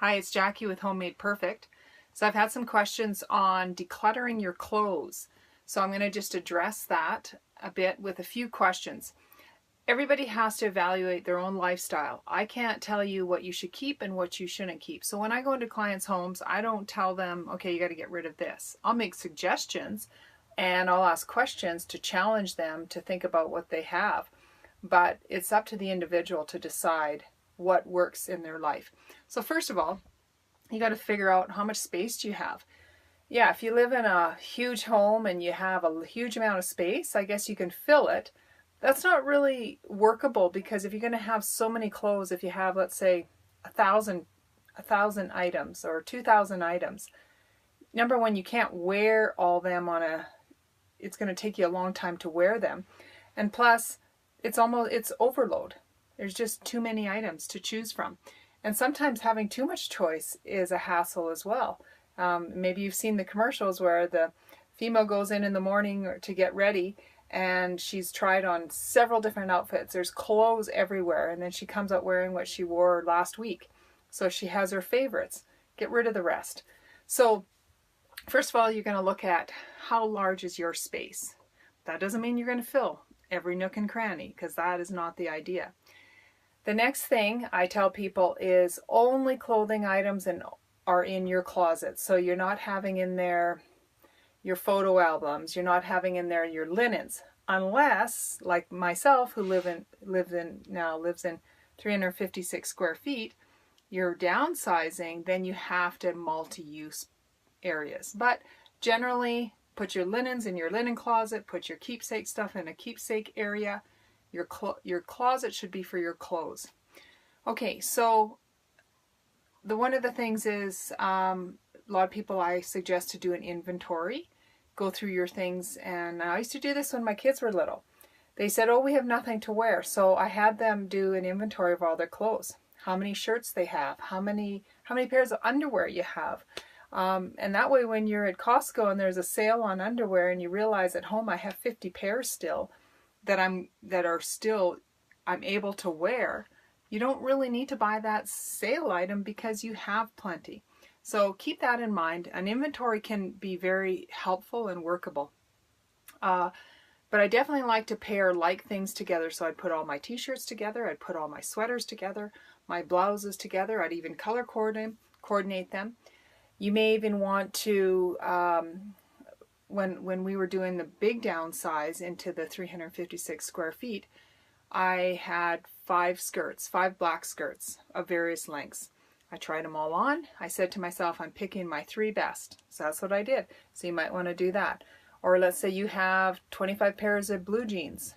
Hi, it's Jackie with Homemade Perfect. So I've had some questions on decluttering your clothes. So I'm going to just address that a bit with a few questions. Everybody has to evaluate their own lifestyle. I can't tell you what you should keep and what you shouldn't keep. So when I go into clients' homes, I don't tell them, okay, you got to get rid of this. I'll make suggestions and I'll ask questions to challenge them to think about what they have. But it's up to the individual to decide what works in their life. So first of all, you got to figure out how much space do you have. Yeah, if you live in a huge home and you have a huge amount of space, I guess you can fill it. That's not really workable, because if you're going to have so many clothes, if you have, let's say, a thousand items or 2,000 items, number one, you can't wear all them it's going to take you a long time to wear them. And plus, it's overload. There's just too many items to choose from. And sometimes having too much choice is a hassle as well. Maybe you've seen the commercials where the female goes in the morning to get ready and she's tried on several different outfits. There's clothes everywhere, and then she comes out wearing what she wore last week. So she has her favorites. Get rid of the rest. So first of all, you're going to look at how large is your space. That doesn't mean you're going to fill every nook and cranny, because that is not the idea. The next thing I tell people is only clothing items are in your closet. So you're not having in there your photo albums, you're not having in there your linens, unless, like myself, who lives in 356 square feet, you're downsizing, then you have to multi-use areas. But generally, put your linens in your linen closet, put your keepsake stuff in a keepsake area. Your closet should be for your clothes. Okay, so one of the things is, a lot of people, I suggest to do an inventory. Go through your things, and I used to do this when my kids were little. They said, oh, we have nothing to wear. So I had them do an inventory of all their clothes. How many shirts they have, how many pairs of underwear you have. And that way, when you're at Costco and there's a sale on underwear and you realize at home I have 50 pairs still that I'm able to wear, you don't really need to buy that sale item because you have plenty. So keep that in mind. An inventory can be very helpful and workable. But I definitely like to pair like things together. So I'd put all my t-shirts together, I'd put all my sweaters together, my blouses together, I'd even color coordinate them. You may even want to, when we were doing the big downsize into the 356 square feet, I had 5 black skirts of various lengths. I tried them all on. I said to myself, I'm picking my 3 best. So that's what I did. So you might want to do that. Or let's say you have 25 pairs of blue jeans,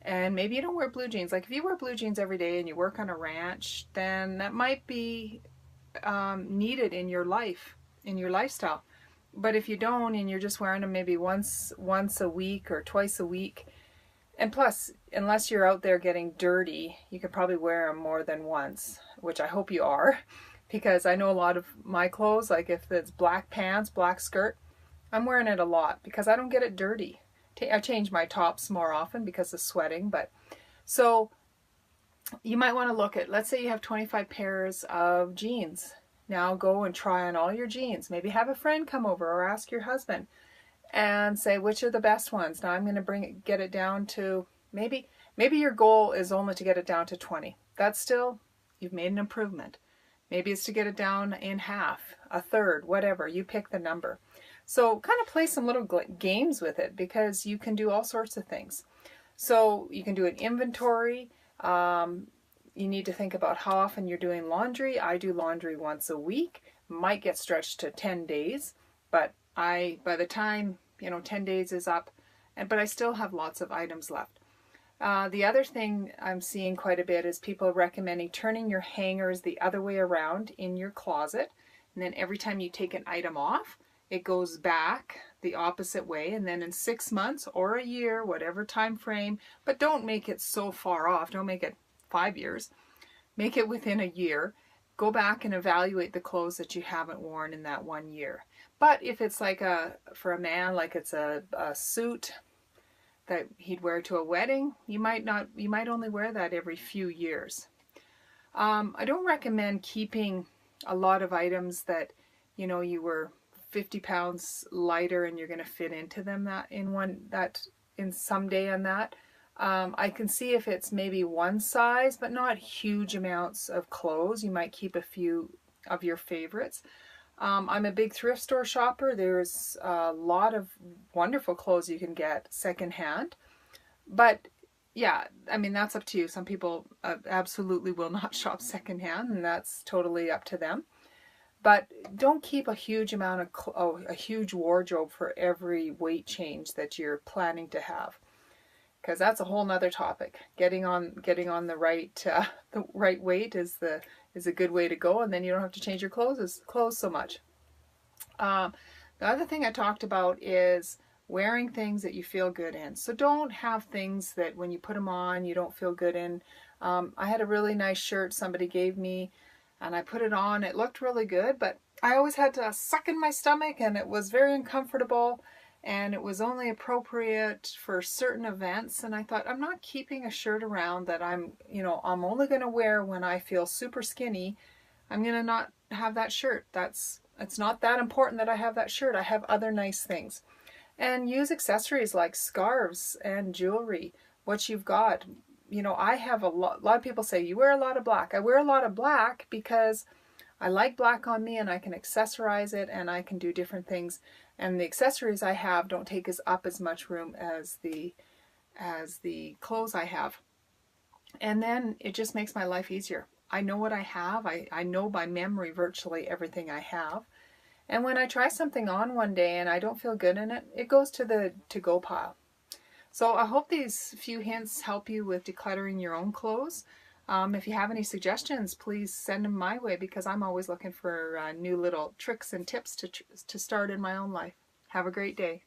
and maybe you don't wear blue jeans. Like if you wear blue jeans every day and you work on a ranch, then that might be needed in your life, in your lifestyle. But if you don't, and you're just wearing them maybe once a week or twice a week, and plus, unless you're out there getting dirty, you could probably wear them more than once, which I hope you are, because I know a lot of my clothes, like if it's black pants, black skirt, I'm wearing it a lot because I don't get it dirty. I change my tops more often because of sweating. But so you might want to look at, let's say you have 25 pairs of jeans. Now go and try on all your jeans. Maybe have a friend come over or ask your husband and say, which are the best ones? Now I'm going to get it down to, maybe your goal is only to get it down to 20. That's still, you've made an improvement. Maybe it's to get it down in half, a third, whatever. You pick the number. So kind of play some little games with it, because you can do all sorts of things. So you can do an inventory. You need to think about how often you're doing laundry. I do laundry once a week. Might get stretched to 10 days, but by the time 10 days is up, but I still have lots of items left. The other thing I'm seeing quite a bit is people recommending turning your hangers the other way around in your closet, and then every time you take an item off, it goes back the opposite way, and then in 6 months or a year, whatever time frame, but don't make it so far off, don't make it 5 years, make it within a year. Go back and evaluate the clothes that you haven't worn in that 1 year. But if it's like for a man, like it's a suit that he'd wear to a wedding, you might only wear that every few years. I don't recommend keeping a lot of items that, you know, you were 50 pounds lighter and you're going to fit into them in some day on that. I can see if it's maybe one size, but not huge amounts of clothes. You might keep a few of your favorites. I'm a big thrift store shopper. There's a lot of wonderful clothes you can get secondhand. But yeah, I mean, that's up to you. Some people absolutely will not shop secondhand, and that's totally up to them. But don't keep a huge amount of a huge wardrobe for every weight change that you're planning to have, because that's a whole nother topic. Getting on the right weight is a good way to go, and then you don't have to change your clothes so much. The other thing I talked about is wearing things that you feel good in. So don't have things that when you put them on you don't feel good in. I had a really nice shirt somebody gave me, and I put it on. It looked really good, but I always had to suck in my stomach, and it was very uncomfortable, and it was only appropriate for certain events. And I thought, I'm not keeping a shirt around that I'm only going to wear when I feel super skinny. I'm going to not have that shirt. It's not that important that I have that shirt. I have other nice things. And use accessories like scarves and jewelry, what you've got. You know, I have a lot of people say, you wear a lot of black. I wear a lot of black because I like black on me, and I can accessorize it, and I can do different things. And the accessories I have don't take up as much room as the clothes I have. And then it just makes my life easier. I know what I have. I know by memory virtually everything I have. And when I try something on one day and I don't feel good in it, it goes to the to-go pile. So I hope these few hints help you with decluttering your own clothes. If you have any suggestions, please send them my way, because I'm always looking for new little tricks and tips to start in my own life. Have a great day.